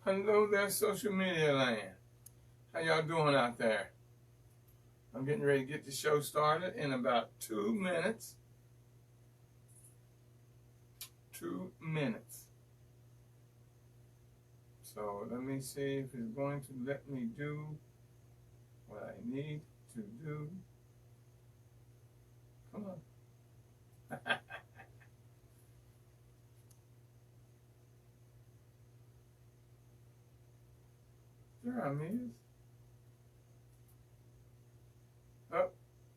Hello there, social media land. How y'all doing out there? I'm getting ready to get the show started in about 2 minutes. 2 minutes. So let me see if it's going to let me do what I need to do. Come on. There I is. Oh,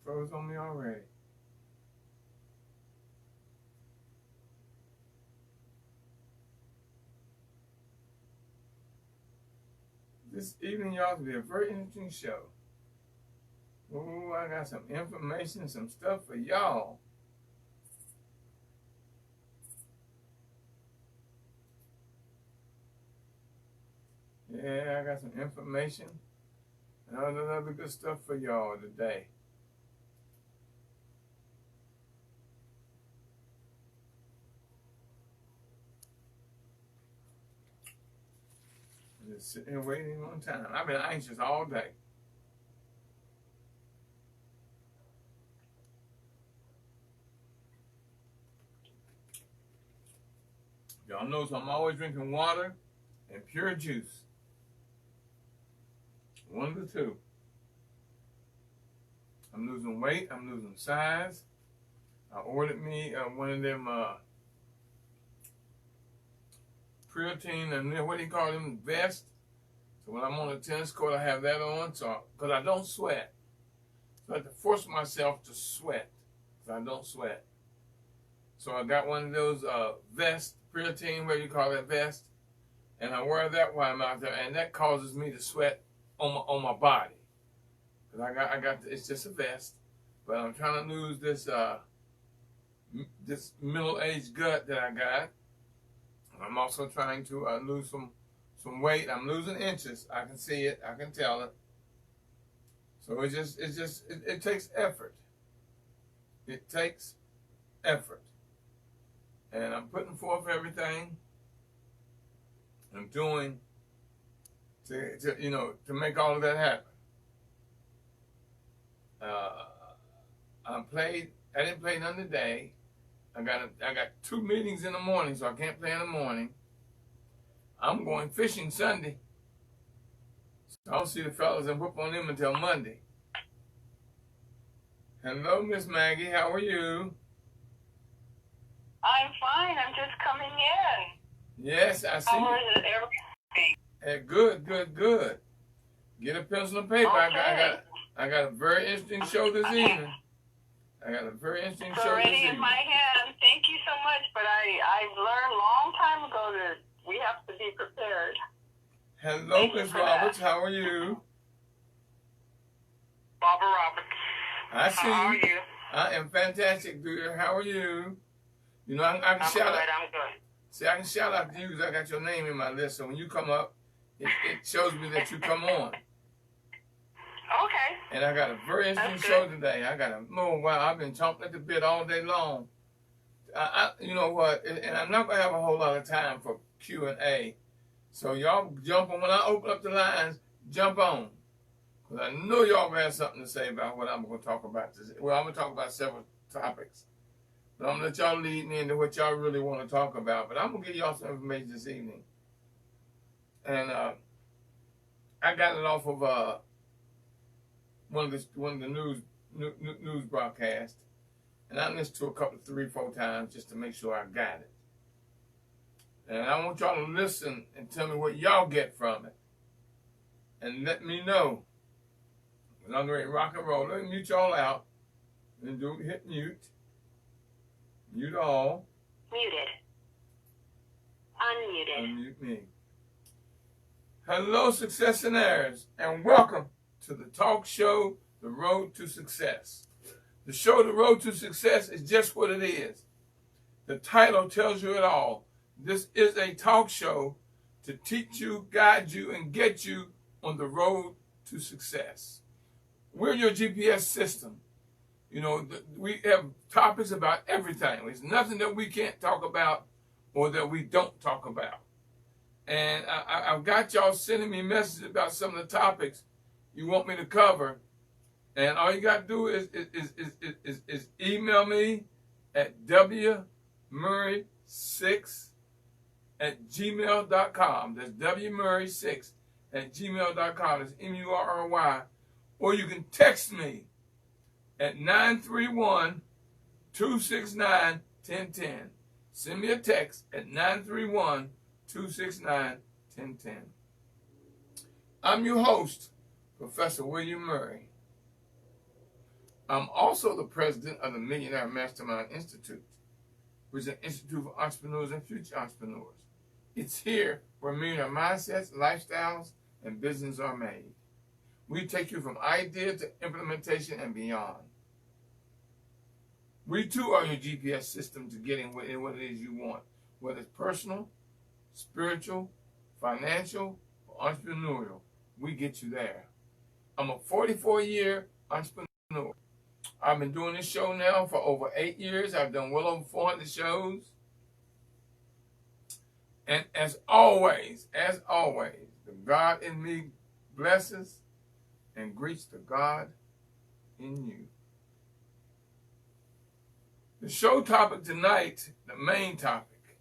froze on me already. This evening, y'all, will be a very interesting show. Oh, I got some information, some stuff for y'all. Yeah, I got some information and all that other good stuff for y'all today. I'm just sitting here waiting on time. I've been anxious all day. Y'all know, so I'm always drinking water and pure juice. One of the two. I'm losing weight. I'm losing size. I ordered me one of them protein and what do you call them, vest. So when I'm on the tennis court, I have that on, so because I don't sweat. So I have to force myself to sweat because I don't sweat. So I got one of those vest, protein, what do you call that vest, and I wear that while I'm out there, and that causes me to sweat on my body. Cause I got it's just a vest, but I'm trying to lose this this middle-aged gut that I got. I'm also trying to lose some weight. I'm losing inches. I can see it. I can tell it. So it takes effort. It takes effort, and I'm putting forth everything I'm doing to make all of that happen. I didn't play none today. I got 2 meetings in the morning, so I can't play in the morning. I'm going fishing Sunday. So I'll see the fellas and whoop on them until Monday. Hello, Miss Maggie. How are you? I'm fine. I'm just coming in. Yes, I see. How is it, everything? Good. Get a pencil and paper. Okay. I got a very interesting show this evening. It's already in my hand. Thank you so much. But I've learned a long time ago that we have to be prepared. Hello, Miss Roberts. How are you? Barbara Roberts. I see. How are you? I am fantastic, dear. How are you? You know, I can shout out. I'm good. See, I can shout out to you because I got your name in my list. So when you come up, it shows me that you come on. Okay. And I got a very interesting show today. I've been chomping at the bit all day long. You know what? And I'm not gonna have a whole lot of time for Q&A. So y'all jump on when I open up the lines. Jump on, because I know y'all gonna have something to say about what I'm gonna talk about today. Well, I'm gonna talk about several topics, but I'm gonna let y'all lead me into what y'all really want to talk about. But I'm gonna give y'all some information this evening, and I got it off of one of the news broadcasts, and I listened to a couple, 3-4 times just to make sure I got it. And I want y'all to listen and tell me what y'all get from it, and let me know. When I'm ready to rock and roll, let me mute y'all out, and hit mute all. Muted. Unmuted. Unmute me. Hello, successionaires, and welcome to the talk show, The Road to Success. The show, The Road to Success, is just what it is. The title tells you it all. This is a talk show to teach you, guide you, and get you on the road to success. We're your GPS system. You know, we have topics about everything. There's nothing that we can't talk about or that we don't talk about. And I've got y'all sending me messages about some of the topics you want me to cover. And all you got to do is email me at wmurray6@gmail.com. That's wmurray6@gmail.com. That's MURRY. Or you can text me at 931-269-1010. Send me a text at 931-269-1010. I'm your host, Professor William Murray. I'm also the president of the Millionaire Mastermind Institute, which is an institute for entrepreneurs and future entrepreneurs. It's here where millionaire mindsets, lifestyles, and business are made. We take you from idea to implementation and beyond. We too are your GPS system to getting what it is you want, whether it's personal, spiritual, financial, or entrepreneurial. We get you there. I'm a 44-year entrepreneur. I've been doing this show now for over 8 years. I've done well over 400 shows. And as always, the God in me blesses and greets the God in you. The show topic tonight, the main topic,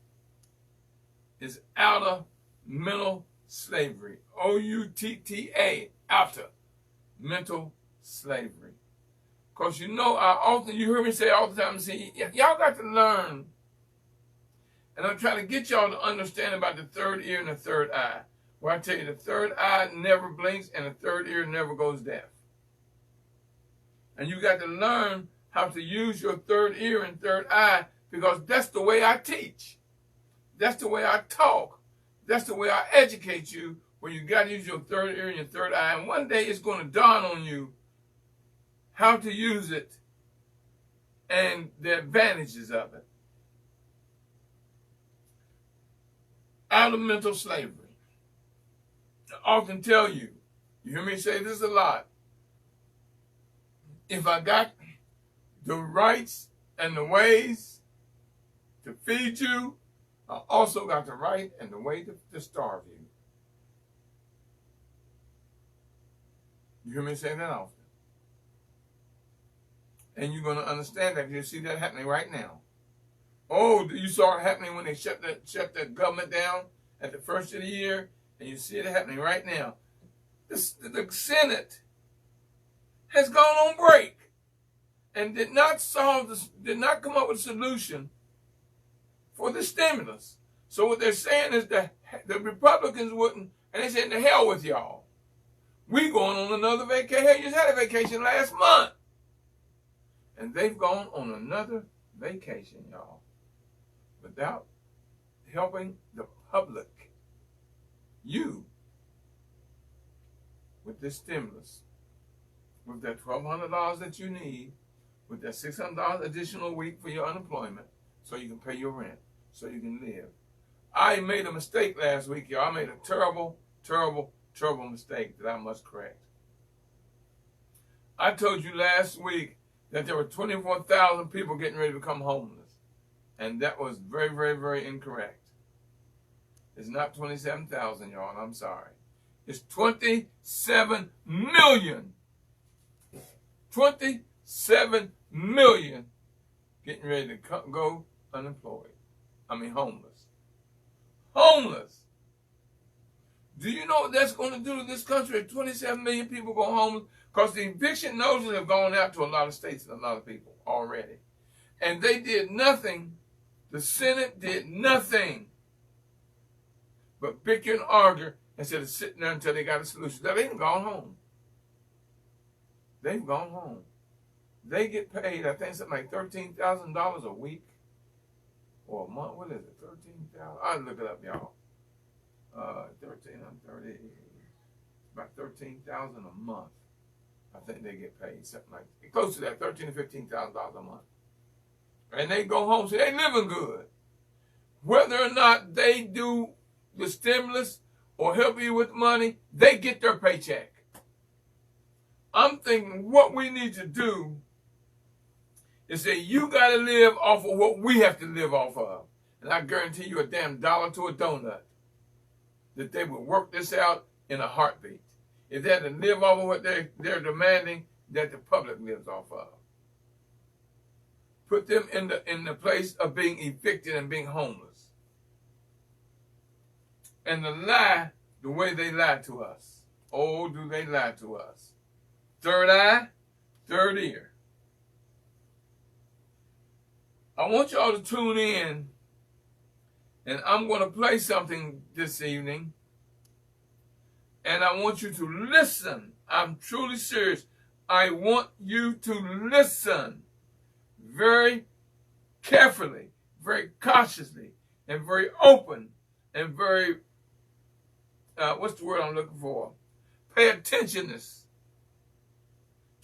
is Outta mental slavery. O-U-T-T-A, Outta mental slavery. Because you know, you hear me say all the time, y'all got to learn. And I'm trying to get y'all to understand about the third ear and the third eye. Where I tell you the third eye never blinks and the third ear never goes deaf. And you got to learn how to use your third ear and third eye, because that's the way I teach. That's the way I talk. That's the way I educate you, where you got to use your third ear and your third eye. And one day it's going to dawn on you how to use it and the advantages of it. Out of mental slavery. I often tell you, you hear me say this a lot, if I got the rights and the ways to feed you, I also got the right and the way to starve you. You hear me say that often. And you're going to understand that. You see that happening right now. Oh, you saw it happening when they shut the government down at the first of the year, and you see it happening right now. The Senate has gone on break and did not come up with a solution for the stimulus. So what they're saying is that the Republicans wouldn't, and they said, to hell with y'all. We going on another vacation. Hell, you just had a vacation last month. And they've gone on another vacation, y'all, without helping the public, you, with this stimulus, with that $1,200 that you need, with that $600 additional a week for your unemployment, so you can pay your rent, so you can live. I made a mistake last week, y'all. I made a terrible, terrible, terrible mistake that I must correct. I told you last week that there were 24,000 people getting ready to become homeless. And that was very, very, very incorrect. It's not 27,000, y'all, and I'm sorry. It's 27 million. 27 million getting ready to go unemployed. Homeless. Homeless. Do you know what that's going to do to this country if 27 million people go homeless? Because the eviction notices have gone out to a lot of states and a lot of people already. And they did nothing. The Senate did nothing but bicker and argue instead of sitting there until they got a solution. Now, they've gone home. They've gone home. They get paid, I think, something like $13,000 a week or a month. What is it? 13,000. I'll look it up, y'all. 13 on 30. About 13,000 a month. I think they get paid something like close to that, $13,000 to $15,000 a month. And they go home, so they living good. Whether or not they do the stimulus or help you with money, they get their paycheck. I'm thinking what we need to do is say you got to live off of what we have to live off of. And I guarantee you a damn dollar to a donut. that they would work this out in a heartbeat. If they had to live off of what they're demanding that the public lives off of. Put them in the place of being evicted and being homeless. And the way they lie to us. Oh, do they lie to us. Third eye, third ear. I want y'all to tune in, and I'm going to play something this evening, and I want you to listen. I'm truly serious. I want you to listen very carefully, very cautiously, and very open, and very, what's the word I'm looking for? Pay attentionness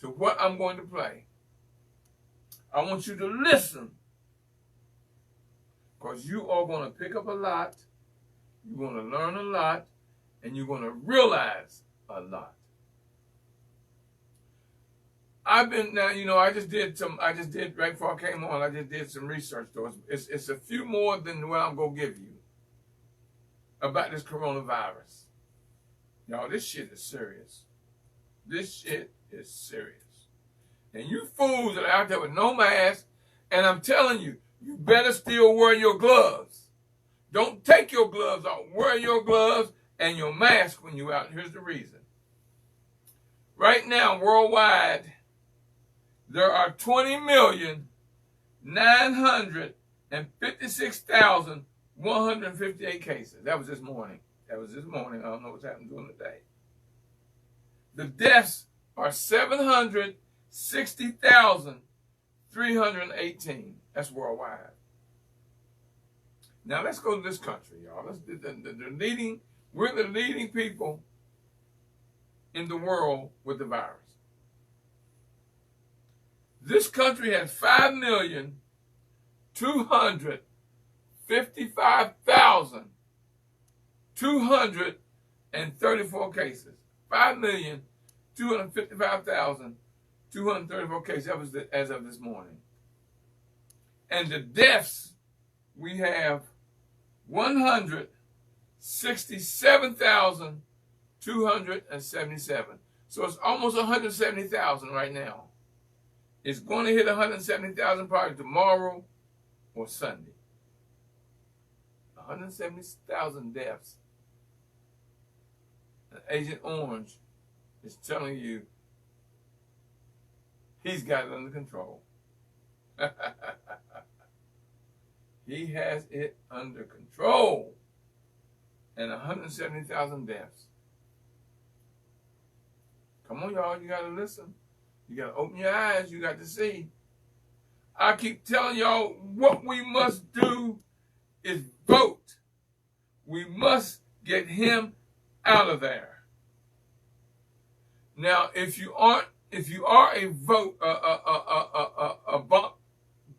to what I'm going to play. I want you to listen, because you are going to pick up a lot, you're going to learn a lot, and you're going to realize a lot. I just did right before I came on, I just did some research though. It's a few more than what I'm going to give you about this coronavirus. Y'all, this shit is serious. This shit is serious. And you fools that are out there with no mask, and I'm telling you, you better still wear your gloves. Don't take your gloves off. Wear your gloves and your mask when you're out. Here's the reason. Right now, worldwide, there are 20,956,158 cases. That was this morning. I don't know what's happening during the day. The deaths are 760,318. That's worldwide. Now let's go to this country, y'all. We're the leading people in the world with the virus. This country has 5,255,234 cases. 5,255,234 cases. That was as of this morning. And the deaths, we have 167,277. So it's almost 170,000 right now. It's going to hit 170,000 probably tomorrow or Sunday. 170,000 deaths. And Agent Orange is telling you he's got it under control. He has it under control. And 170,000 deaths. Come on, y'all, you got to listen. You got to open your eyes. You got to see. I keep telling y'all what we must do is vote. We must get him out of there. Now, if you are a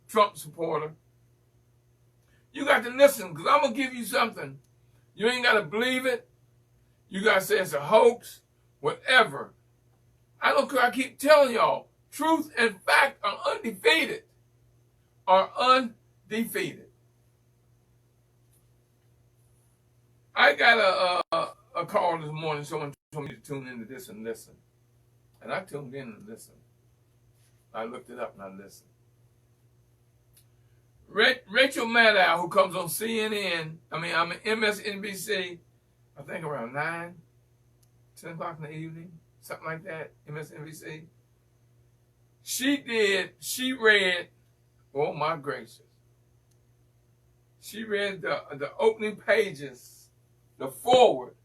Trump supporter, you got to listen, because I'm going to give you something. You ain't got to believe it. You got to say it's a hoax, whatever. I don't care. I keep telling y'all, truth and fact are undefeated. Are undefeated. I got a call this morning. Someone told me to tune into this and listen. And I tuned in and listened. I looked it up and I listened. Rachel Maddow, who comes on CNN, I'm MSNBC, I think around 9, 10 o'clock in the evening, something like that, MSNBC. She read, oh my gracious. She read the opening pages, the foreword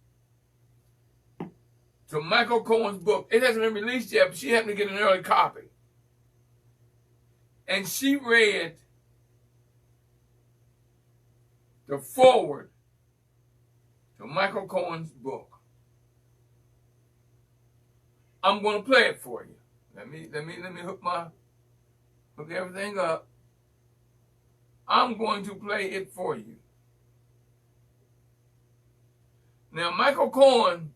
to Michael Cohen's book. It hasn't been released yet, but she happened to get an early copy. And she read the foreword to Michael Cohen's book. I'm going to play it for you. Let me hook everything up. I'm going to play it for you. Now, Michael Cohen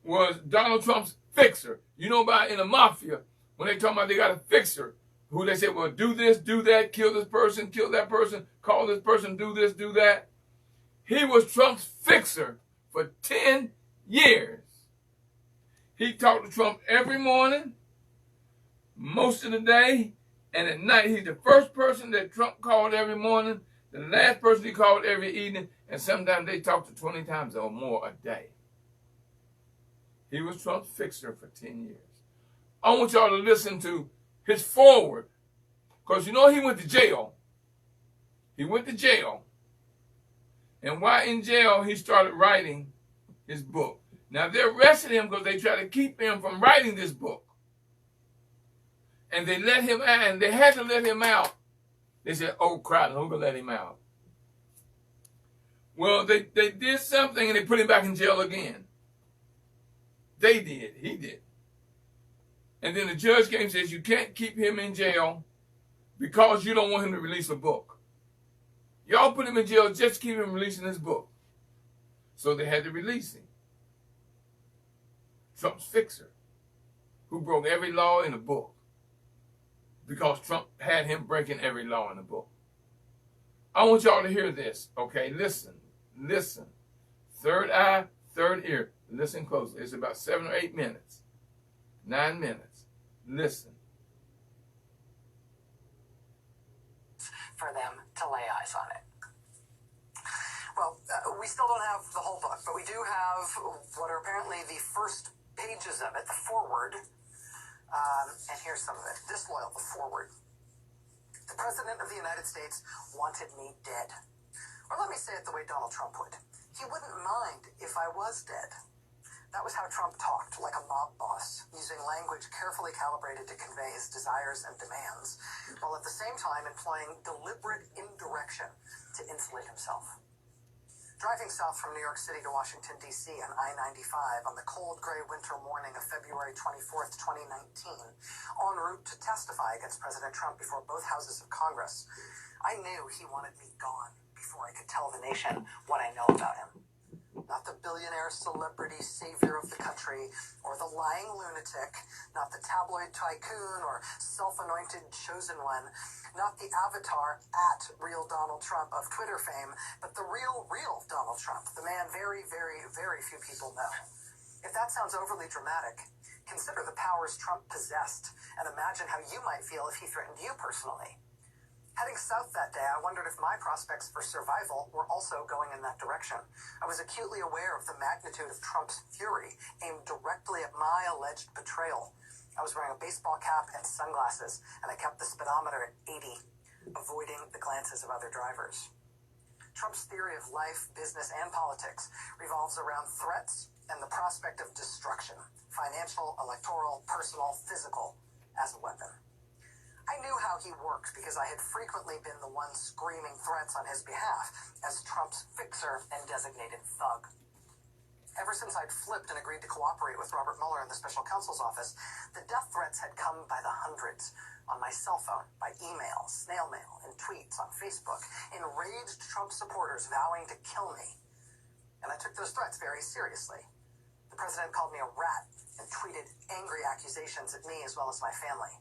was Donald Trump's fixer. You know about in the mafia, when they talk about they got a fixer, who they say, well, do this, do that, kill this person, kill that person, call this person, do this, do that. He was Trump's fixer for 10 years. He talked to Trump every morning, most of the day, and at night. He's the first person that Trump called every morning, the last person he called every evening, and sometimes they talked to 20 times or more a day. He was Trump's fixer for 10 years. I want y'all to listen to his foreword, because you know he went to jail. He went to jail. And while in jail, he started writing his book. Now, they arrested him because they tried to keep him from writing this book. And they let him out, and they had to let him out. They said, oh, crap, who can let him out? Well, they did something, and they put him back in jail again. They did. He did. And then the judge came and says, you can't keep him in jail because you don't want him to release a book. Y'all put him in jail just to keep him releasing his book. So they had to release him. Trump's fixer, who broke every law in the book because Trump had him breaking every law in the book. I want y'all to hear this, okay? Listen, listen. Third eye, third ear. Listen closely. It's about 7 or 8 minutes. 9 minutes. Listen. For them to lay eyes on it. Well, we still don't have the whole book, but we do have what are apparently the first pages of it, the foreword. And here's some of it. Disloyal, the foreword. The President of the United States wanted me dead. Or let me say it the way Donald Trump would. He wouldn't mind if I was dead. That was how Trump talked, like a mob boss, using language carefully calibrated to convey his desires and demands, while at the same time employing deliberate indirection to insulate himself. Driving south from New York City to Washington, D.C. on I-95 on the cold, gray winter morning of February 24th, 2019, en route to testify against President Trump before both houses of Congress, I knew he wanted me gone before I could tell the nation what I know about him. Not the billionaire celebrity savior of the country, or the lying lunatic, not the tabloid tycoon or self-anointed chosen one, not the avatar at real Donald Trump of Twitter fame, but the real Donald Trump, the man very, very, very few people know. If that sounds overly dramatic, consider the powers Trump possessed and imagine how you might feel if he threatened you personally. Heading south that day, I wondered if my prospects for survival were also going in that direction. I was acutely aware of the magnitude of Trump's fury aimed directly at my alleged betrayal. I was wearing a baseball cap and sunglasses, and I kept the speedometer at 80, avoiding the glances of other drivers. Trump's theory of life, business, and politics revolves around threats and the prospect of destruction, financial, electoral, personal, physical, as a weapon. I knew how he worked because I had frequently been the one screaming threats on his behalf as Trump's fixer and designated thug. Ever since I'd flipped and agreed to cooperate with Robert Mueller in the special counsel's office, the death threats had come by the hundreds on my cell phone, by email, snail mail, and tweets on Facebook, enraged Trump supporters vowing to kill me. And I took those threats very seriously. The president called me a rat and tweeted angry accusations at me as well as my family.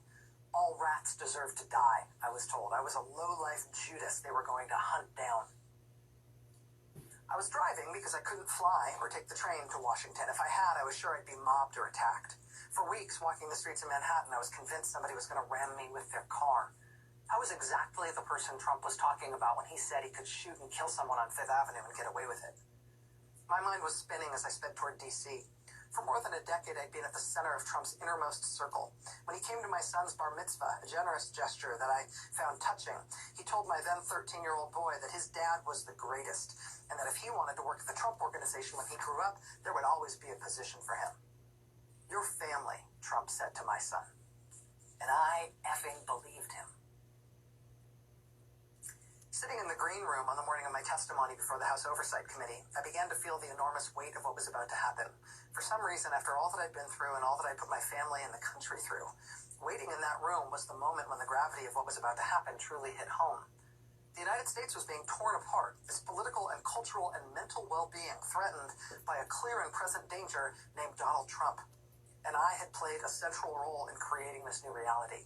All rats deserve to die, I was told. I was a low-life Judas they were going to hunt down. I was driving because I couldn't fly or take the train to Washington. If I had, I was sure I'd be mobbed or attacked. For weeks, walking the streets of Manhattan, I was convinced somebody was going to ram me with their car. I was exactly the person Trump was talking about when he said he could shoot and kill someone on Fifth Avenue and get away with it. My mind was spinning as I sped toward D.C. For more than a decade, I'd been at the center of Trump's innermost circle. When he came to my son's bar mitzvah, a generous gesture that I found touching, he told my then 13-year-old boy that his dad was the greatest, and that if he wanted to work at the Trump Organization when he grew up, there would always be a position for him. Your family, Trump said to my son. And I effing believed him. Sitting in the green room on the morning of my testimony before the House Oversight Committee, I began to feel the enormous weight of what was about to happen. For some reason, after all that I'd been through and all that I put my family and the country through, waiting in that room was the moment when the gravity of what was about to happen truly hit home. The United States was being torn apart, its political and cultural and mental well-being threatened by a clear and present danger named Donald Trump. And I had played a central role in creating this new reality.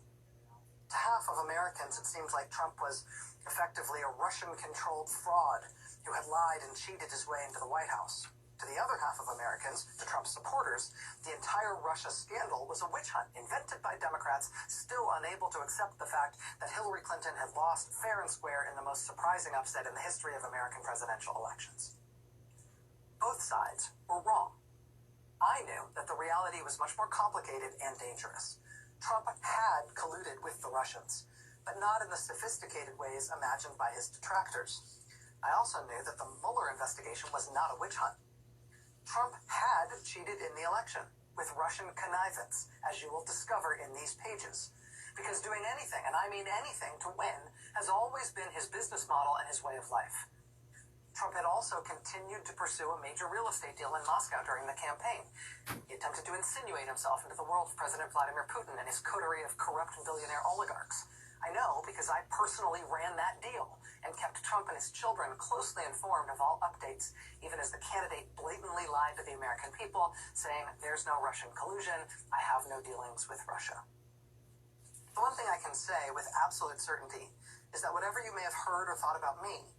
To half of Americans, it seemed like Trump was effectively a Russian-controlled fraud who had lied and cheated his way into the White House. To the other half of Americans, to Trump's supporters, the entire Russia scandal was a witch hunt invented by Democrats still unable to accept the fact that Hillary Clinton had lost fair and square in the most surprising upset in the history of American presidential elections. Both sides were wrong. I knew that the reality was much more complicated and dangerous. Trump had colluded with the Russians, but not in the sophisticated ways imagined by his detractors. I also knew that the Mueller investigation was not a witch hunt. Trump had cheated in the election with Russian connivance, as you will discover in these pages. Because doing anything, and I mean anything, to win has always been his business model and his way of life. Trump had also continued to pursue a major real estate deal in Moscow during the campaign. He attempted to insinuate himself into the world of President Vladimir Putin and his coterie of corrupt billionaire oligarchs. I know because I personally ran that deal and kept Trump and his children closely informed of all updates, even as the candidate blatantly lied to the American people, saying, "There's no Russian collusion, I have no dealings with Russia." The one thing I can say with absolute certainty is that whatever you may have heard or thought about me,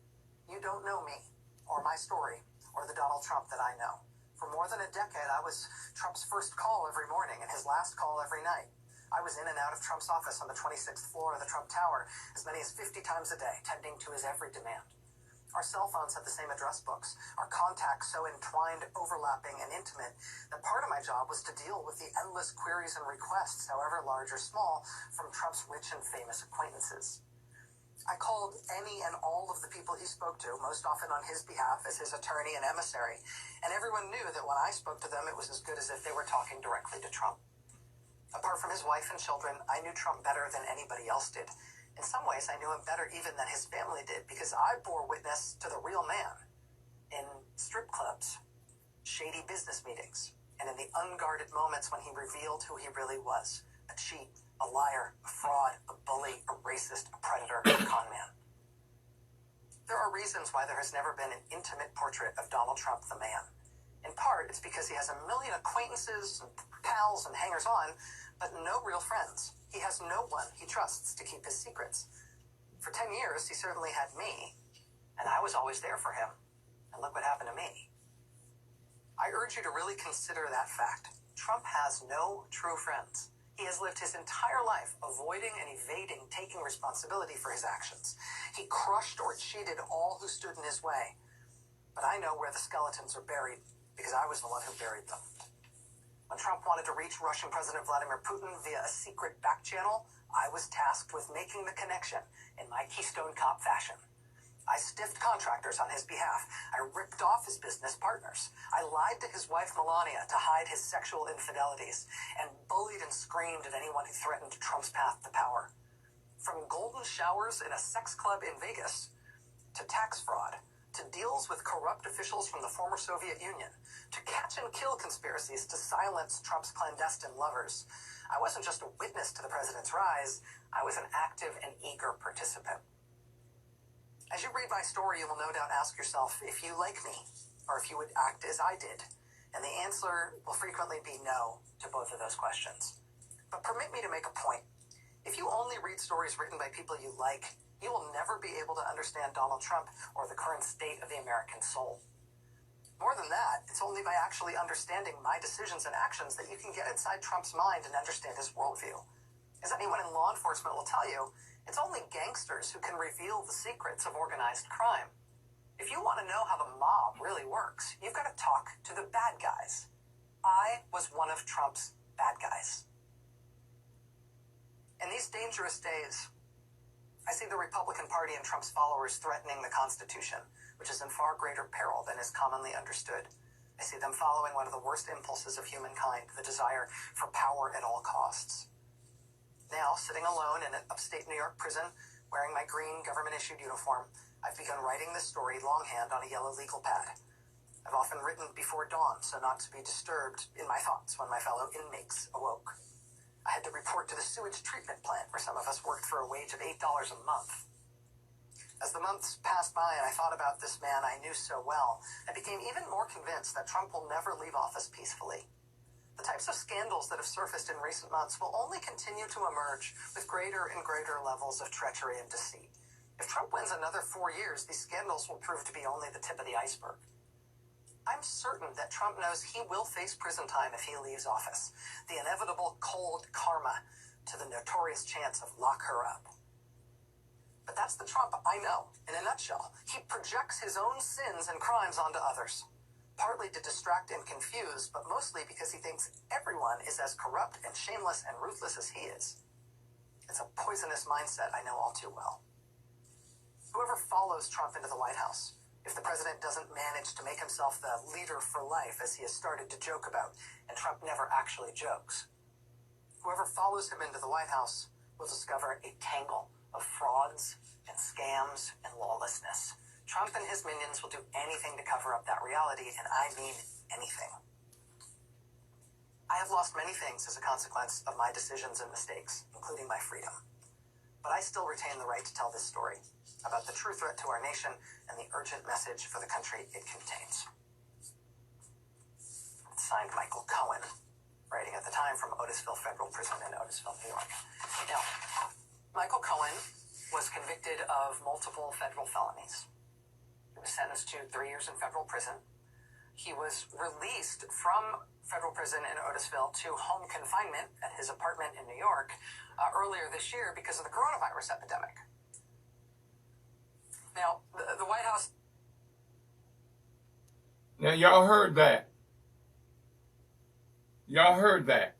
you don't know me, or my story, or the Donald Trump that I know. For more than a decade, I was Trump's first call every morning and his last call every night. I was in and out of Trump's office on the 26th floor of the Trump Tower as many as 50 times a day, tending to his every demand. Our cell phones had the same address books, our contacts so entwined, overlapping, and intimate that part of my job was to deal with the endless queries and requests, however large or small, from Trump's rich and famous acquaintances. I called any and all of the people he spoke to, most often on his behalf as his attorney and emissary, and everyone knew that when I spoke to them, it was as good as if they were talking directly to Trump. Apart from his wife and children, I knew Trump better than anybody else did. In some ways, I knew him better even than his family did, because I bore witness to the real man in strip clubs, shady business meetings, and in the unguarded moments when he revealed who he really was: a cheat, a liar, a fraud, a bully, a racist, a predator, a con man. There are reasons why there has never been an intimate portrait of Donald Trump the man. In part, it's because he has a million acquaintances and pals and hangers-on, but no real friends. He has no one he trusts to keep his secrets. For 10 years, he certainly had me, and I was always there for him. And look what happened to me. I urge you to really consider that fact. Trump has no true friends. He has lived his entire life avoiding and evading taking responsibility for his actions. He crushed or cheated all who stood in his way. But I know where the skeletons are buried, because I was the one who buried them. When Trump wanted to reach Russian President Vladimir Putin via a secret back channel, I was tasked with making the connection in my Keystone Cop fashion. I stiffed contractors on his behalf. I ripped off his business partners. I lied to his wife Melania to hide his sexual infidelities, and bullied and screamed at anyone who threatened Trump's path to power. From golden showers in a sex club in Vegas, to tax fraud, to deals with corrupt officials from the former Soviet Union, to catch and kill conspiracies to silence Trump's clandestine lovers, I wasn't just a witness to the president's rise, I was an active and eager participant. As you read my story, you will no doubt ask yourself if you like me, or if you would act as I did, and the answer will frequently be no to both of those questions. But permit me to make a point. If you only read stories written by people you like, you will never be able to understand Donald Trump or the current state of the American soul. More than that, it's only by actually understanding my decisions and actions that you can get inside Trump's mind and understand his worldview. As anyone in law enforcement will tell you, it's only gangsters who can reveal the secrets of organized crime. If you want to know how the mob really works, you've got to talk to the bad guys. I was one of Trump's bad guys. In these dangerous days, I see the Republican Party and Trump's followers threatening the Constitution, which is in far greater peril than is commonly understood. I see them following one of the worst impulses of humankind, the desire for power at all costs. Now, sitting alone in an upstate New York prison, wearing my green government-issued uniform, I've begun writing this story longhand on a yellow legal pad. I've often written before dawn, so not to be disturbed in my thoughts when my fellow inmates awoke. I had to report to the sewage treatment plant where some of us worked for a wage of $8 a month. As the months passed by and I thought about this man I knew so well, I became even more convinced that Trump will never leave office peacefully. The types of scandals that have surfaced in recent months will only continue to emerge with greater and greater levels of treachery and deceit. If Trump wins another 4 years, these scandals will prove to be only the tip of the iceberg. I'm certain that Trump knows he will face prison time if he leaves office. The inevitable cold karma to the notorious chance of lock her up. But that's the Trump I know. In a nutshell, he projects his own sins and crimes onto others, partly to distract and confuse, but mostly because he thinks everyone is as corrupt and shameless and ruthless as he is. It's a poisonous mindset I know all too well. Whoever follows Trump into the White House, if the president doesn't manage to make himself the leader for life, as he has started to joke about, and Trump never actually jokes, whoever follows him into the White House will discover a tangle of frauds and scams and lawlessness. Trump and his minions will do anything to cover up that reality, and I mean anything. I have lost many things as a consequence of my decisions and mistakes, including my freedom. But I still retain the right to tell this story about the true threat to our nation and the urgent message for the country it contains. It's signed Michael Cohen, writing at the time from Otisville Federal Prison in Otisville, New York. Now, Michael Cohen was convicted of multiple federal felonies. He was sentenced to 3 years in federal prison. He was released from federal prison in Otisville to home confinement at his apartment in New York earlier this year because of the coronavirus epidemic. Now, the White House... Now, y'all heard that. Y'all heard that.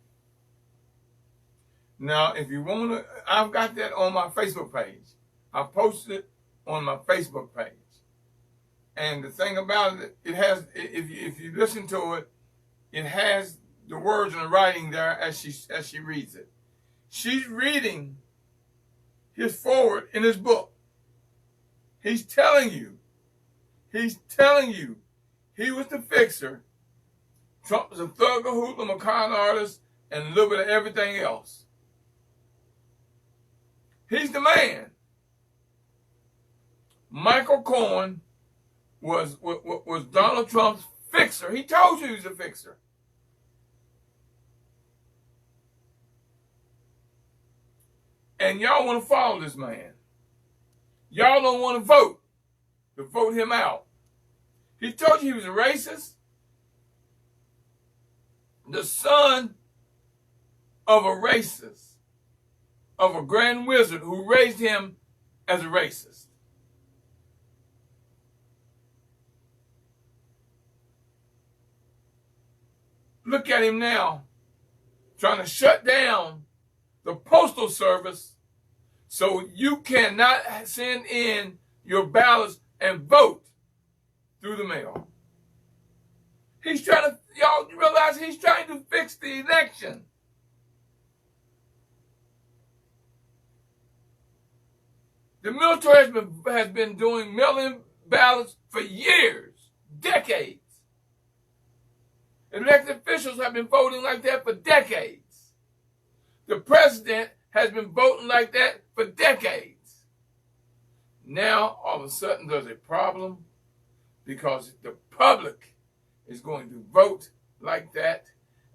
Now, if you want to, I've got that on my Facebook page. I posted it on my Facebook page. And the thing about it, it has, if you listen to it, it has the words and the writing there as she reads it. She's reading his forward in his book. He's telling you he was the fixer. Trump was a thug, a hoodlum, a con artist, and a little bit of everything else. He's the man. Michael Cohen was Donald Trump's fixer. He told you he was a fixer. And y'all want to follow this man. Y'all don't want to vote him out. He told you he was a racist. The son of a racist, of a grand wizard who raised him as a racist. Look at him now, trying to shut down the Postal Service so you cannot send in your ballots and vote through the mail. He's trying to, y'all realize he's trying to fix the election. The military has been doing mail-in ballots for years, decades. Elected officials have been voting like that for decades. The president has been voting like that for decades. Now, all of a sudden, there's a problem because the public is going to vote like that,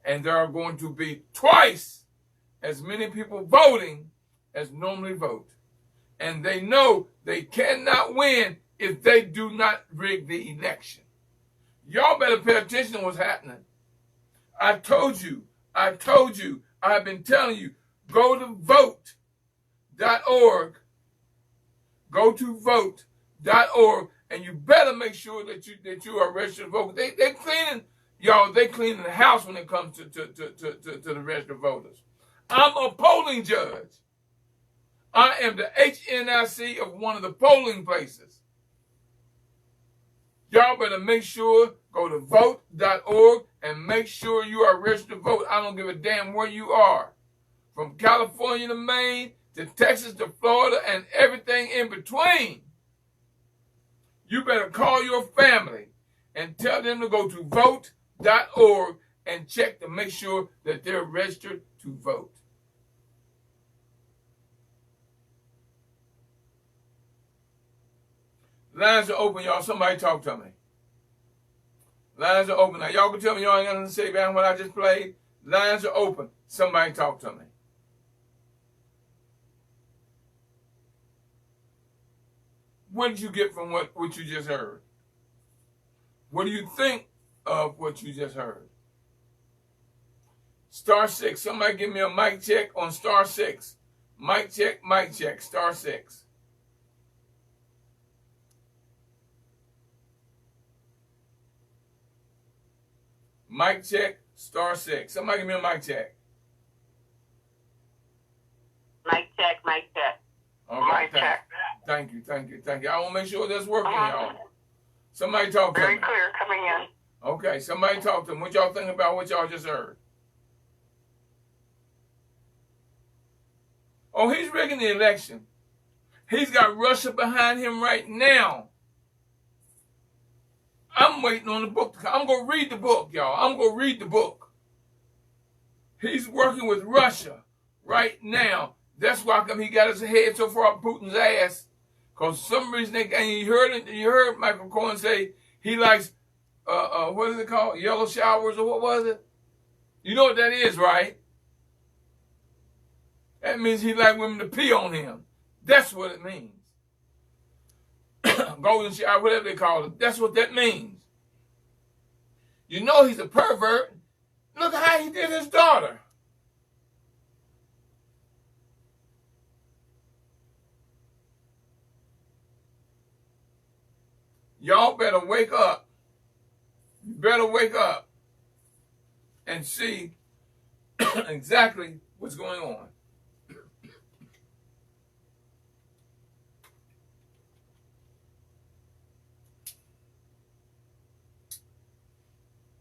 and there are going to be twice as many people voting as normally vote. And they know they cannot win if they do not rig the election. Y'all better pay attention to what's happening. I told you, I've been telling you, go to vote.org. Go to vote.org, and you better make sure that you are registered to vote. They cleaning, y'all, they cleaning the house when it comes to the registered voters. I'm a polling judge. I am the HNIC of one of the polling places. Y'all better make sure, go to vote.org and make sure you are registered to vote. I don't give a damn where you are. From California to Maine, to Texas to Florida, and everything in between. You better call your family and tell them to go to vote.org and check to make sure that they're registered to vote. Lines are open, y'all. Somebody talk to me. Lines are open. Now, y'all can tell me y'all ain't got nothing to say about what I just played. Lines are open. Somebody talk to me. What did you get from what you just heard? What do you think of what you just heard. Star 6. Somebody give me a mic check on star 6. Mic check, star 6. Mic check, star 6. Somebody give me a mic check. Mic check, mic check. Okay, thank you. I want to make sure that's working, y'all. Somebody talk to me. Very clear coming in. Okay, somebody talk to them. What y'all think about what y'all just heard? Oh, he's rigging the election. He's got Russia behind him right now. I'm waiting on the book to come. I'm going to read the book, y'all. I'm going to read the book. He's working with Russia right now. That's why he got his head so far up Putin's ass. Because for some reason, and you heard Michael Cohen say he likes, what is it called? Yellow showers, or what was it? You know what that is, right? That means he likes women to pee on him. That's what it means. Golden shower, whatever they call it. That's what that means. You know he's a pervert. Look how he did his daughter. Y'all better wake up. You better wake up and see exactly what's going on.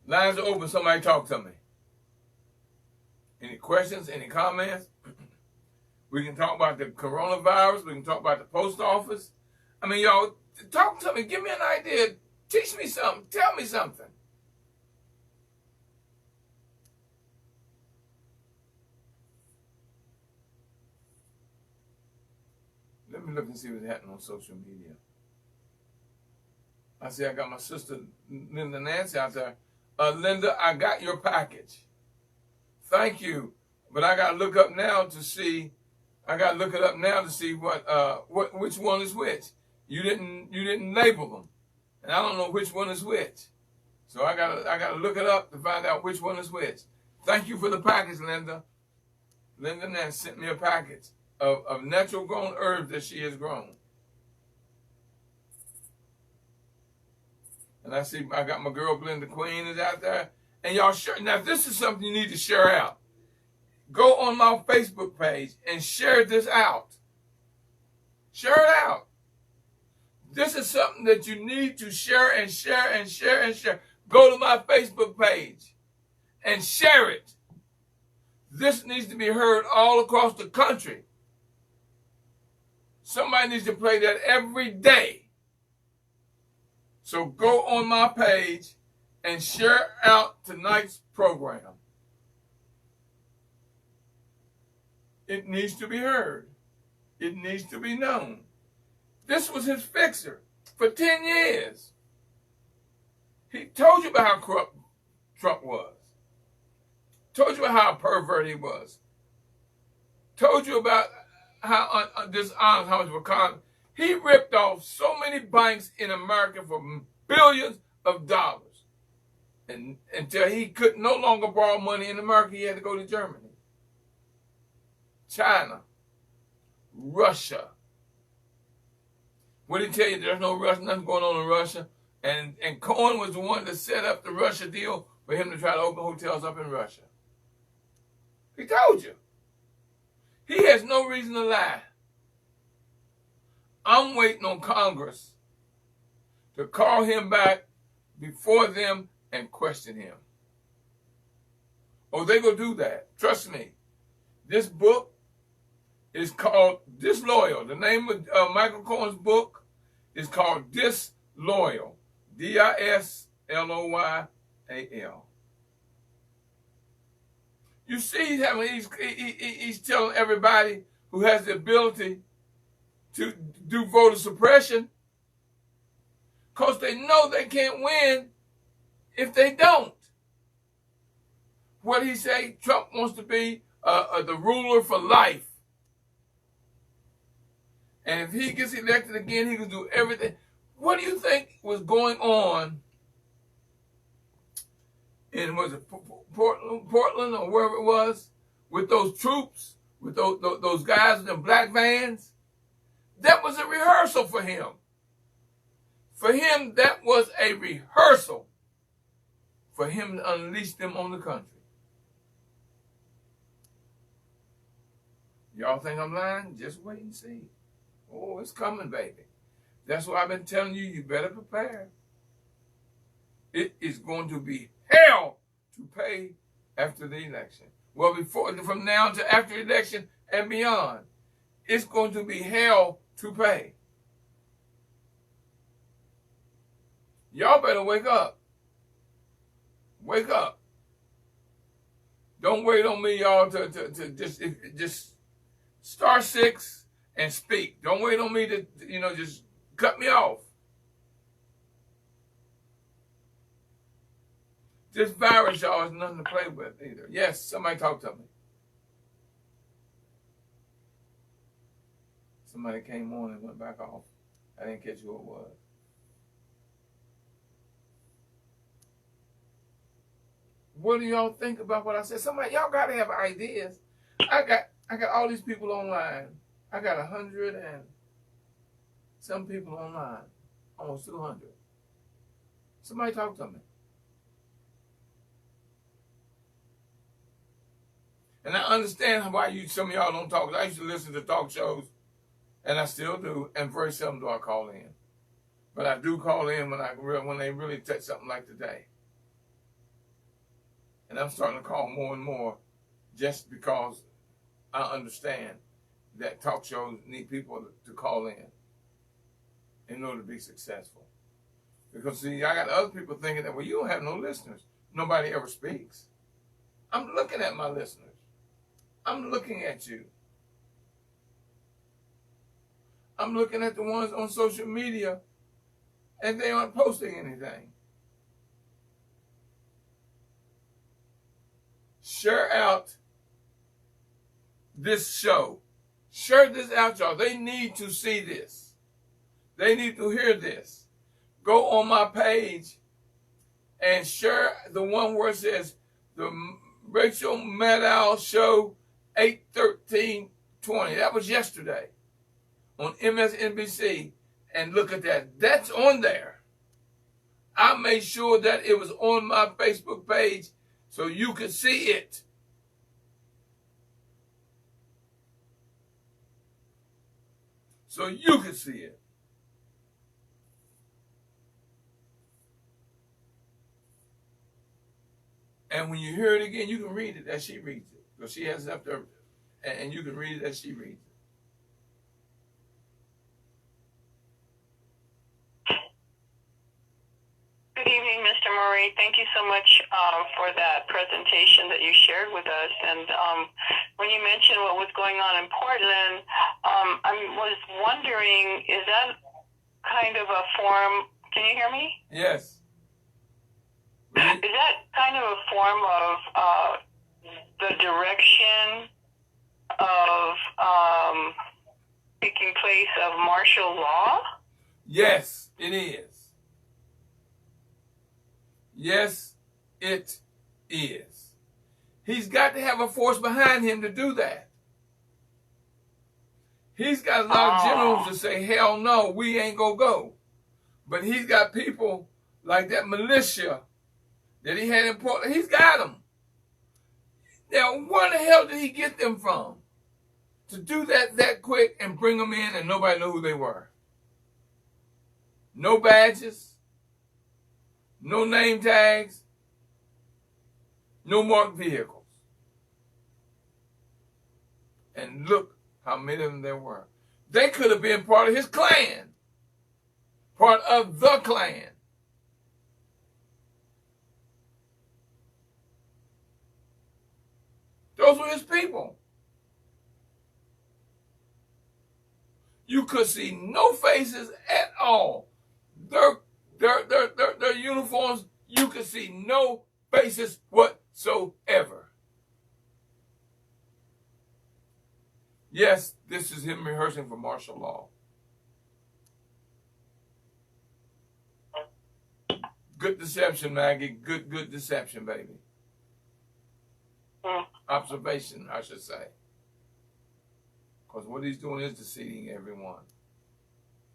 Lines are open. Somebody talk to me. Any questions? Any comments? We can talk about the coronavirus. We can talk about the post office. I mean, y'all, talk to me. Give me an idea. Teach me something. Tell me something. Let me look and see what's happening on social media. I see I got my sister, Linda Nancy, out there. Linda, I got your package. Thank you. But I got to look up now to see. I got to look it up now to see which one is which. You didn't label them, and I don't know which one is which. So I got to look it up to find out which one is which. Thank you for the package, Linda. Linda Nancy sent me a package of natural grown herbs that she has grown. And I see I got my girl Blenda Queen is out there. And y'all share. Now, this is something you need to share out. Go on my Facebook page and share this out. Share it out. This is something that you need to share and share and share and share. Go to my Facebook page and share it. This needs to be heard all across the country. Somebody needs to play that every day. So go on my page and share out tonight's program. It needs to be heard. It needs to be known. This was his fixer for 10 years. He told you about how corrupt Trump was. Told you about how a pervert he was. Told you about how dishonest, how much of a con. He ripped off so many banks in America for billions of dollars. And until he could no longer borrow money in America, he had to go to Germany, China, Russia. What did he tell you? There's no Russia, nothing going on in Russia. And Cohen was the one that set up the Russia deal for him to try to open hotels up in Russia. He told you. He has no reason to lie. I'm waiting on Congress to call him back before them and question him. Oh, they gonna do that. Trust me. This book is called Disloyal. The name of Michael Cohen's book is called Disloyal. Disloyal. You see, he's telling everybody who has the ability to do voter suppression, because they know they can't win if they don't. What he say? Trump wants to be the ruler for life. And if he gets elected again, he can do everything. What do you think was going on in was it Portland or wherever it was, with those troops, with those guys in the black vans. That was a rehearsal for him. For him, that was a rehearsal for him to unleash them on the country. Y'all think I'm lying? Just wait and see. Oh, it's coming, baby. That's why I've been telling you, you better prepare. It is going to be hell to pay after the election. Well, from now to after the election and beyond, it's going to be hell to pay. Y'all better wake up. Wake up. Don't wait on me, y'all, to just star 6 and speak. Don't wait on me to, just cut me off. This virus, y'all, is nothing to play with either. Yes, somebody talk to me. Somebody came on and went back off. I didn't catch who it was. What do y'all think about what I said? Somebody, y'all gotta have ideas. I got all these people online. I got 100 and some people online. Almost 200. Somebody talk to me. And I understand why some of y'all don't talk. I used to listen to talk shows, and I still do, and very seldom do I call in. But I do call in when they really touch something like today. And I'm starting to call more and more just because I understand that talk shows need people to call in order to be successful. Because, see, I got other people thinking that, well, you don't have no listeners. Nobody ever speaks. I'm looking at my listeners. I'm looking at you. I'm looking at the ones on social media, and they aren't posting anything. Share out this show. Share this out, y'all. They need to see this. They need to hear this. Go on my page and share the one where it says the Rachel Maddow Show 8/13/20. That was yesterday on MSNBC. And look at that. That's on there. I made sure that it was on my Facebook page so you could see it. So you could see it. And when you hear it again, you can read it as she reads it. Because she has it up there, and you can read it as she reads it. Good evening, Mr. Murray. Thank you so much for that presentation that you shared with us. And when you mentioned what was going on in Portland, I was wondering, is that kind of a form? Can you hear me? Yes. Is that kind of a form of the direction of taking place of martial law? Yes, it is. Yes, it is. He's got to have a force behind him to do that. He's got a lot of generals to say, hell no, we ain't gonna go. But he's got people like that militia that he had in Portland. He's got them. Now, where the hell did he get them from? To do that quick and bring them in and nobody knew who they were. No badges. No name tags. No marked vehicles. And look how many of them there were. They could have been part of his clan. Part of the clan. Those were his people. You could see no faces at all. Their uniforms, you could see no faces whatsoever. Yes, this is him rehearsing for martial law. Good deception, Maggie. Good deception, baby. Observation, I should say. Because what he's doing is deceiving everyone.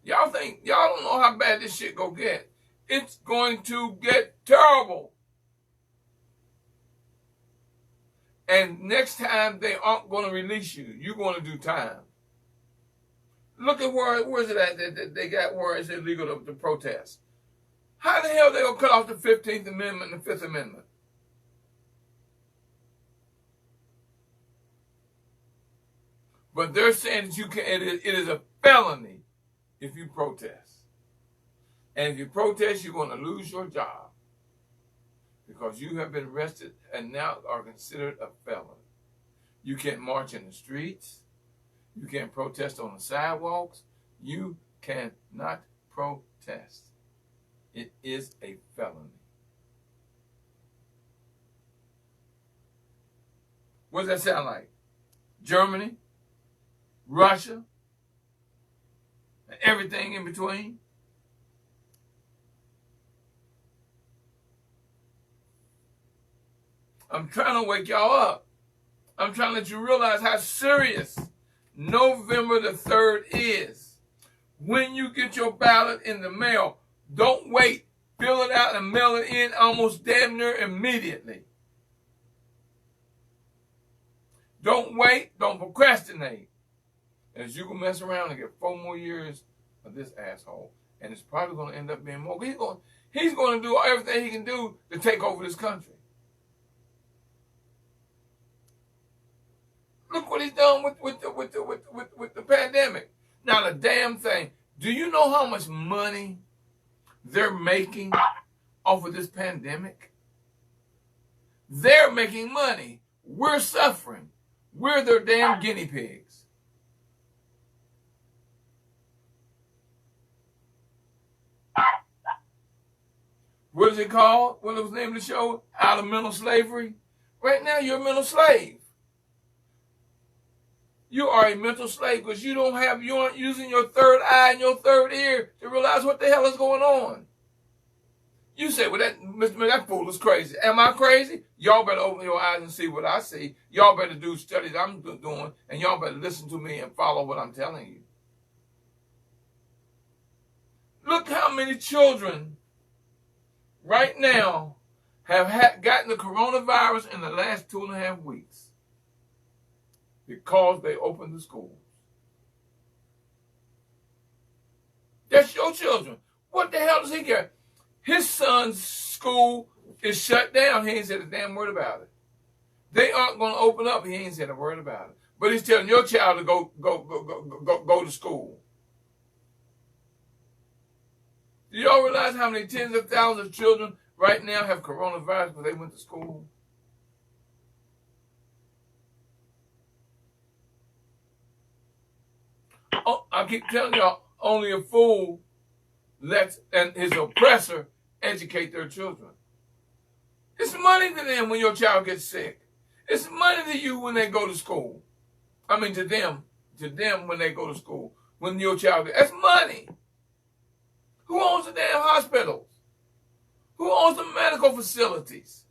Y'all don't know how bad this shit gonna get. It's going to get terrible. And next time they aren't going to release you. You're going to do time. Look at where is it at that they got where it's illegal to protest. How the hell they going to cut off the 15th Amendment and the 5th Amendment? But they're saying that you can. It is a felony if you protest. And if you protest, you're going to lose your job. Because you have been arrested and now are considered a felon. You can't march in the streets. You can't protest on the sidewalks. You cannot protest. It is a felony. What does that sound like? Germany? Russia? And everything in between? I'm trying to wake y'all up. I'm trying to let you realize how serious November the 3rd is. When you get your ballot in the mail, don't wait. Fill it out and mail it in almost damn near immediately. Don't wait. Don't procrastinate. As you can mess around and get 4 more years of this asshole. And it's probably going to end up being more. He's going to do everything he can do to take over this country. Look what he's done with the pandemic. Not a damn thing. Do you know how much money they're making off of this pandemic? They're making money. We're suffering. We're their damn guinea pigs. What is it called? What was the name of the show? Out of Mental Slavery? Right now, you're a mental slave. You are a mental slave because you aren't using your third eye and your third ear to realize what the hell is going on. You say, well, that fool is crazy. Am I crazy? Y'all better open your eyes and see what I see. Y'all better do studies I'm doing, and y'all better listen to me and follow what I'm telling you. Look how many children right now have gotten the coronavirus in the last 2.5 weeks. Because they opened the schools. That's your children. What the hell does he get? His son's school is shut down. He ain't said a damn word about it. They aren't going to open up. He ain't said a word about it. But he's telling your child to go to school. Do y'all realize how many tens of thousands of children right now have coronavirus because they went to school? Oh, I keep telling y'all, only a fool lets and his oppressor educate their children. It's money to them when your child gets sick. It's money to you when they go to school. I mean to them when they go to school. When your child that's money. Who owns the damn hospitals? Who owns the medical facilities?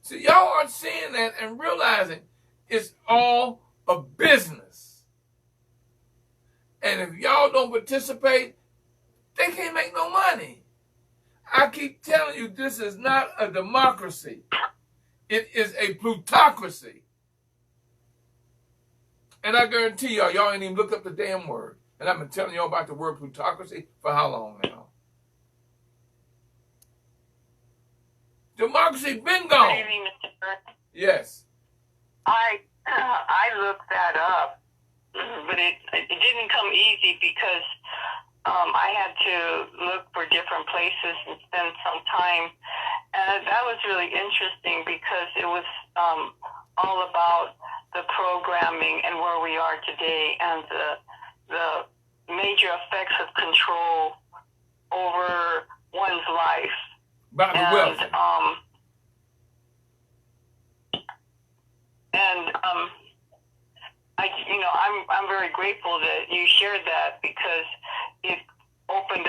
See, y'all aren't seeing that and realizing it's all a business. And if y'all don't participate, they can't make no money. I keep telling you, this is not a democracy. It is a plutocracy. And I guarantee y'all ain't even looked up the damn word. And I've been telling y'all about the word plutocracy for how long now? Democracy been gone. Good evening, Mr. Burke. Yes. I looked that up, but it didn't come easy because I had to look for different places and spend some time. And that was really interesting because it was all about the programming and where we are today and the major effects of control over one's life. About the wealth. I'm very grateful that you shared that because it opened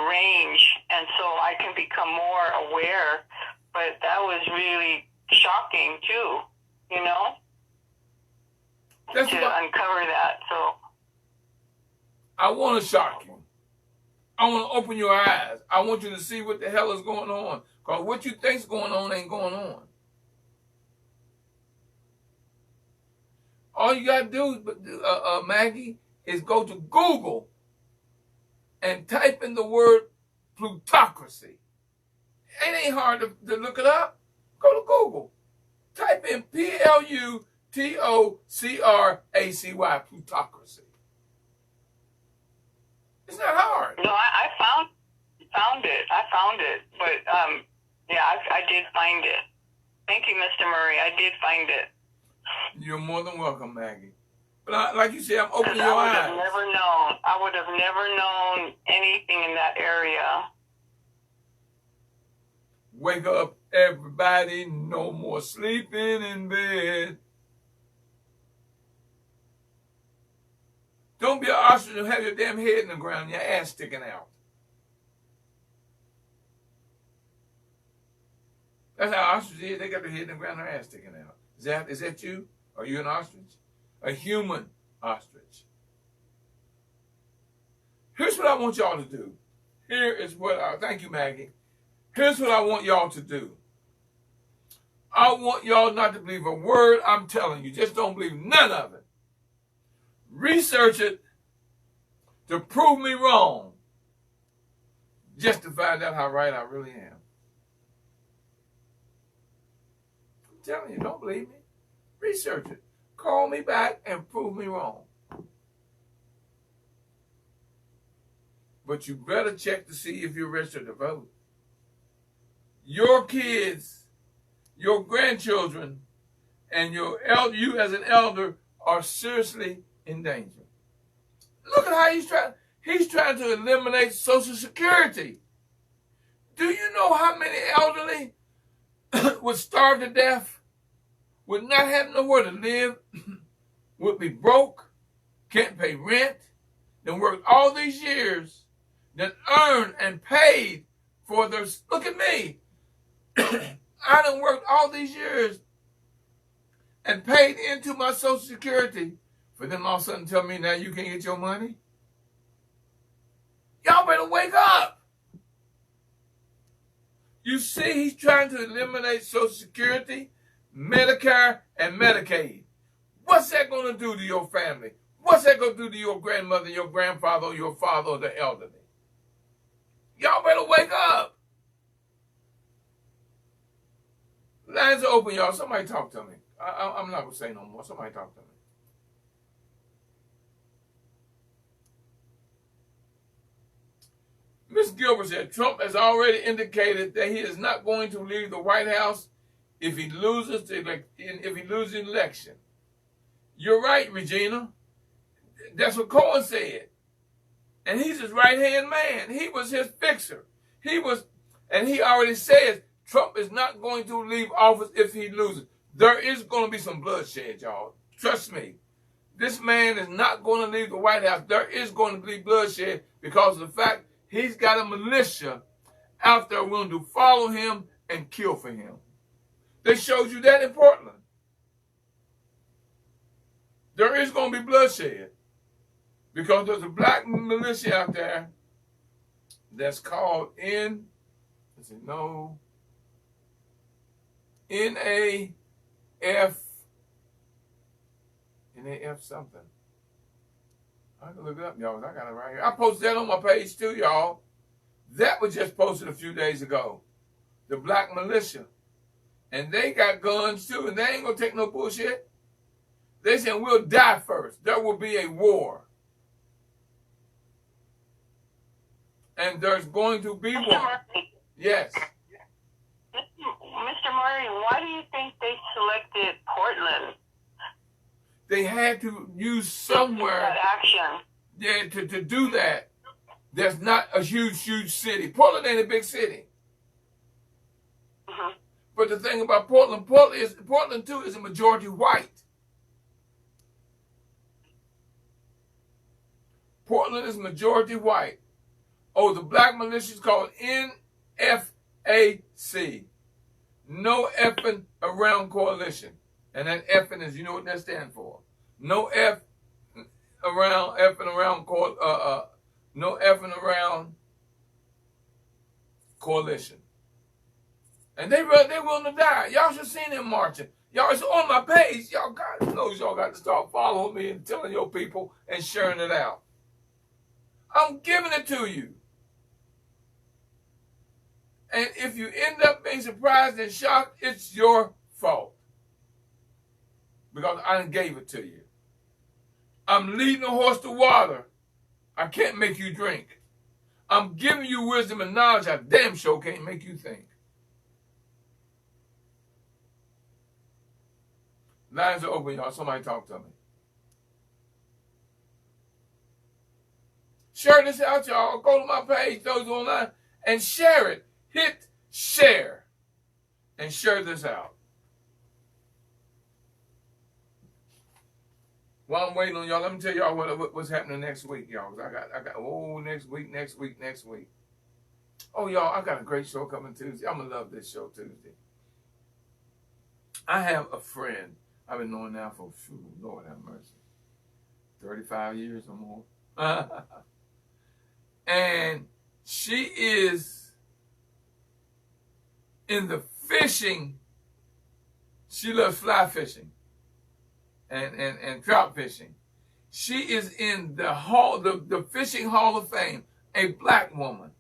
range, and so I can become more aware. But that was really shocking too, you know, That's to what uncover that. So I want to shock you. I want to open your eyes. I want you to see what the hell is going on. Because what you think's going on ain't going on. All you got to do, Maggie, is go to Google and type in the word plutocracy. It ain't hard to look it up. Go to Google. Type in plutocracy, plutocracy. It's not hard. no, I found it. I found it, but yeah, I did find it. Thank you, Mr. Murray. I did find it. You're more than welcome, Maggie. But like you said, I'm opening your I would eyes. have never known. I would have never known anything in that area. Wake up, everybody. No more sleeping in bed. Don't be an ostrich and have your damn head in the ground and your ass sticking out. That's how ostriches is. They got their head in the ground and their ass sticking out. Is that you? Are you an ostrich? A human ostrich. Here's what I want y'all to do. Thank you, Maggie. Here's what I want y'all to do. I want y'all not to believe a word I'm telling you. Just don't believe none of it. Research it to prove me wrong. Just to find out how right I really am. I'm telling you, don't believe me. Research it. Call me back and prove me wrong. But you better check to see if you're registered to vote. Your kids, your grandchildren, and you as an elder are seriously in danger. Look at how he's trying to eliminate Social Security. Do you know how many elderly would starve to death, would not have nowhere to live, would be broke, can't pay rent, then worked all these years, then earned and paid for their, look at me. I done worked all these years and paid into my Social Security for them all of a sudden tell me now you can't get your money? Y'all better wake up. You see, he's trying to eliminate Social Security, Medicare, and Medicaid. What's that going to do to your family? What's that going to do to your grandmother, your grandfather, or your father, or the elderly? Y'all better wake up. Lines are open, y'all. Somebody talk to me. I'm not going to say no more. Somebody talk to me. Ms. Gilbert said Trump has already indicated that he is not going to leave the White House if he loses the election. You're right, Regina. That's what Cohen said. And he's his right-hand man. He was his fixer. And he already says Trump is not going to leave office if he loses. There is going to be some bloodshed, y'all. Trust me. This man is not going to leave the White House. There is going to be bloodshed because of the fact he's got a militia out there willing to follow him and kill for him. They showed you that in Portland. There is going to be bloodshed because there's a black militia out there that's called NAF something. I can look it up, y'all. I got it right here. I posted that on my page too, y'all. That was just posted a few days ago. The black militia. And they got guns too, and they ain't gonna take no bullshit. They saying we'll die first. There will be a war. And there's going to be Mr. one. Murray, Yes. Mr. Murray, why do you think they selected Portland? They had to use somewhere That action. to do that. There's not a huge city. Portland ain't a big city. Mm-hmm. But the thing about Portland too is a majority white. Portland is majority white. Oh, the black militia is called NFAC. No effing around coalition. And that effing is, you know what that stands for. No effing around coalition. And they willing to die. Y'all should see them marching. Y'all, it's on my page. Y'all, God knows y'all got to start following me and telling your people and sharing it out. I'm giving it to you. And if you end up being surprised and shocked, it's your fault. Because I done gave it to you. I'm leading a horse to water. I can't make you drink. I'm giving you wisdom and knowledge. I damn sure can't make you think. Lines are open, y'all. Somebody talk to me. Share this out, y'all. Go to my page, those online, and share it. Hit share and share this out. While I'm waiting on y'all, let me tell y'all what's happening next week, y'all. Next week. Oh, y'all, I got a great show coming Tuesday. I'm gonna love this show Tuesday. I have a friend I've been knowing now for, Lord have mercy, 35 years or more. And she is in the fishing. She loves fly fishing and trout fishing. She is in the Fishing Hall of Fame, a black woman.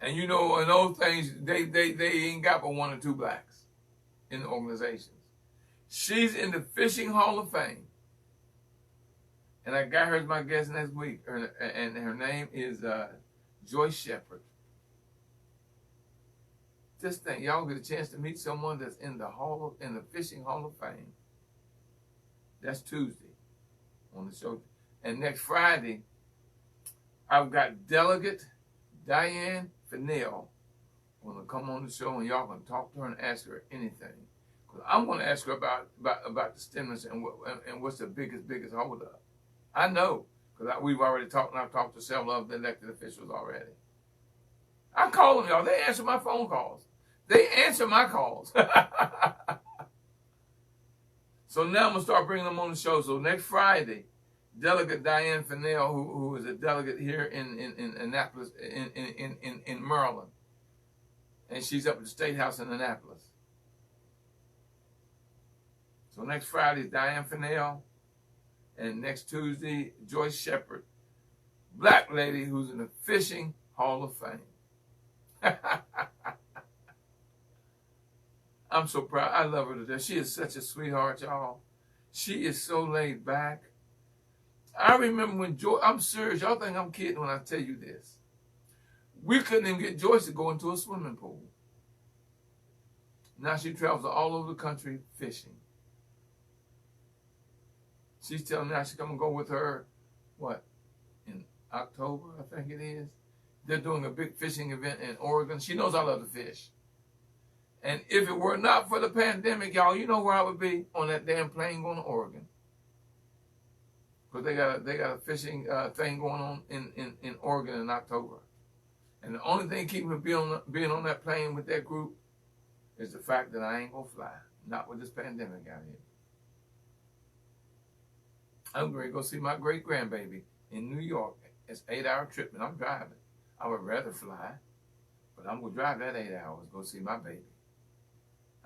And you know, in those things, they ain't got but 1 or 2 blacks in the organizations. She's in the Fishing Hall of Fame. And I got her as my guest next week. And her name is Joyce Shepherd. Just think, y'all get a chance to meet someone that's in the Fishing Hall of Fame. That's Tuesday on the show. And next Friday, I've got Delegate Diane Fennell going to come on the show, and y'all can talk to her and ask her anything. Because I'm going to ask her about the stimulus and what's the biggest holdup. I know, because we've already talked, and I've talked to several of the elected officials already. I call them, y'all. They answer my phone calls. They answer my calls. So now I'm going to start bringing them on the show. So next Friday, Delegate Diane Fennell, who is a delegate here in Annapolis, in Maryland. And she's up at the State House in Annapolis. So next Friday is Diane Fennell. And next Tuesday, Joyce Shepherd, black lady who's in the Fishing Hall of Fame. I'm so proud. I love her to death. She is such a sweetheart, y'all. She is so laid back. I remember when Joyce, I'm serious, y'all think I'm kidding when I tell you this. We couldn't even get Joyce to go into a swimming pool. Now she travels all over the country fishing. She's telling me I should come and go with her, in October, I think it is. They're doing a big fishing event in Oregon. She knows I love to fish. And if it were not for the pandemic, y'all, you know where I would be? On that damn plane going to Oregon. Because they got a fishing thing going on in Oregon in October. And the only thing keeping me being on that plane with that group is the fact that I ain't going to fly. Not with this pandemic out here. I'm going to go see my great-grandbaby in New York. It's an 8-hour trip, and I'm driving. I would rather fly, but I'm going to drive that 8 hours, go see my baby.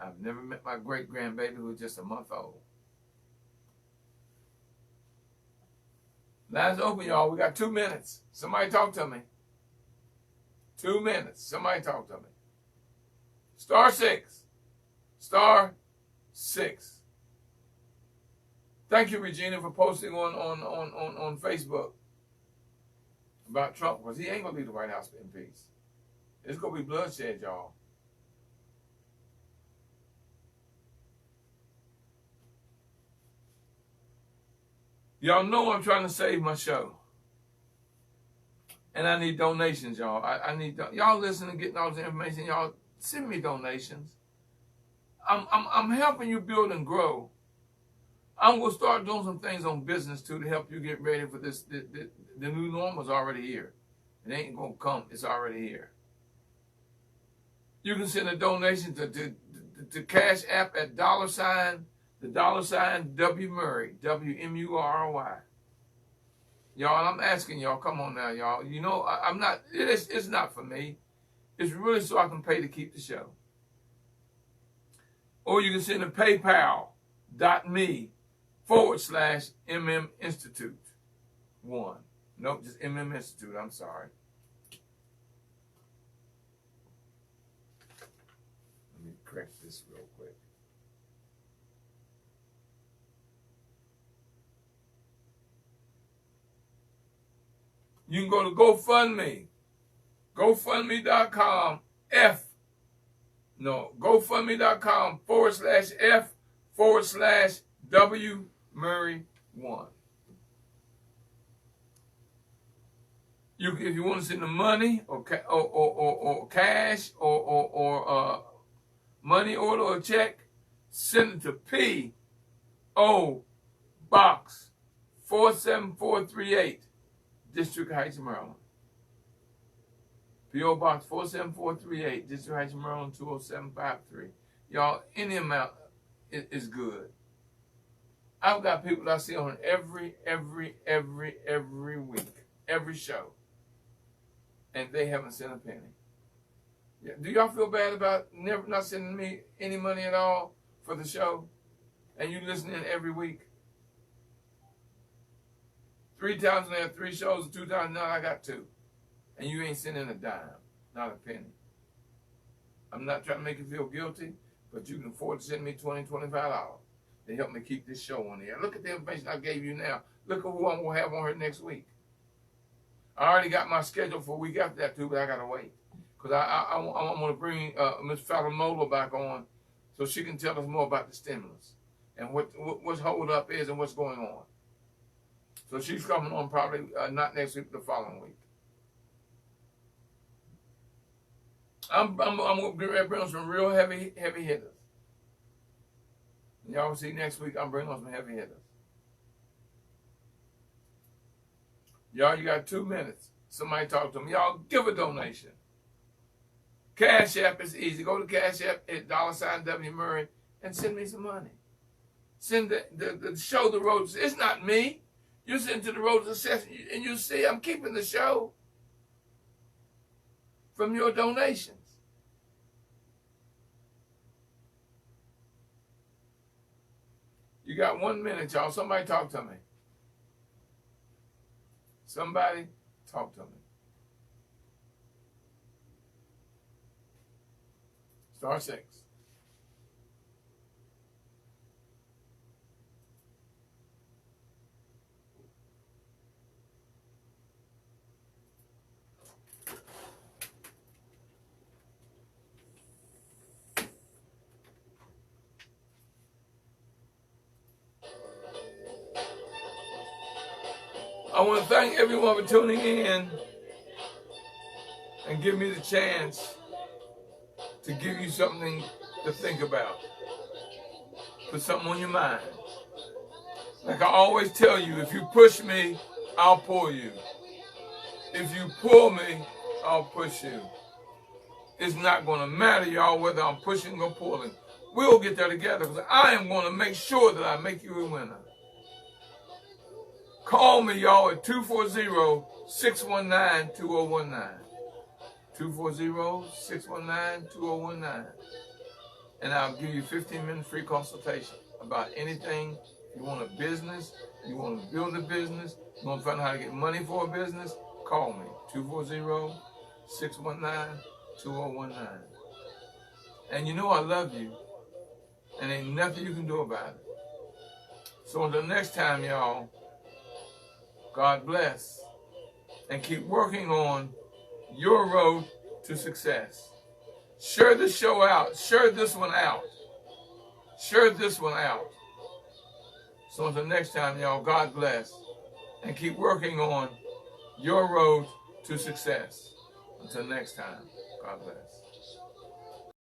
I've never met my great-grandbaby who was just a month old. Lines open, y'all. We got 2 minutes. Somebody talk to me. 2 minutes. Somebody talk to me. *6. *6. Thank you, Regina, for posting on Facebook about Trump, because he ain't going to leave the White House in peace. It's going to be bloodshed, y'all. Y'all know I'm trying to save my show. And I need donations, y'all. I need y'all listening, getting all this information. Y'all send me donations. I'm helping you build and grow. I'm going to start doing some things on business, too, to help you get ready for this. The new normal's already here. It ain't going to come. It's already here. You can send a donation to Cash App at $, the $ W Murray, WMURRY. Y'all, I'm asking y'all, come on now, y'all. You know, I'm not, it's not for me. It's really so I can pay to keep the show. Or you can send to paypal.me/MM Institute 1. Nope, just MM Institute, I'm sorry. Let me correct this real quick. You can go to GoFundMe. GoFundMe.com GoFundMe.com/F/W Murray 1. If you want to send the money or cash or money order or check, send it to P.O. Box 47438, District Heights, Maryland. P.O. Box 47438, District Heights, Maryland 20753. Y'all, any amount is good. I've got people that I see on every week, every show, and they haven't sent a penny. Yeah. Do y'all feel bad about not sending me any money at all for the show? And you listening every week? 3 times I have 3 shows, 2 times now I got 2. And you ain't sending a dime, not a penny. I'm not trying to make you feel guilty, but you can afford to send me $20, $25 to help me keep this show on the air. Look at the information I gave you now. Look at who I'm going to have on here next week. I already got my schedule for a week after that too, but I got to wait. Because I'm going to bring Ms. Falamola back on so she can tell us more about the stimulus and what's hold up is and what's going on. So she's coming on probably not next week, the following week. I'm going to bring on some real heavy hitters. Y'all will see next week I'm bringing on some heavy hitters. Y'all, you got 2 minutes. Somebody talk to me. Y'all, give a donation. Cash App is easy. Go to Cash App at $ W Murray and send me some money. Send the show the road. It's not me. You send to the road to success, and you see I'm keeping the show from your donations. You got 1 minute, y'all. Somebody talk to me. Somebody talk to me. *6. I want to thank everyone for tuning in and give me the chance to give you something to think about. Put something on your mind. Like I always tell you, if you push me, I'll pull you. If you pull me, I'll push you. It's not going to matter, y'all, whether I'm pushing or pulling. We'll get there together because I am going to make sure that I make you a winner. Call me, y'all, at 240-619-2019. 240-619-2019. And I'll give you 15-minute free consultation about anything. You want a business, you want to build a business, you want to find out how to get money for a business, call me. 240-619-2019. And you know I love you, and ain't nothing you can do about it. So until next time, y'all, God bless, and keep working on your road to success. Share this show out. Share this one out. Share this one out. So until next time, y'all, God bless, and keep working on your road to success. Until next time, God bless.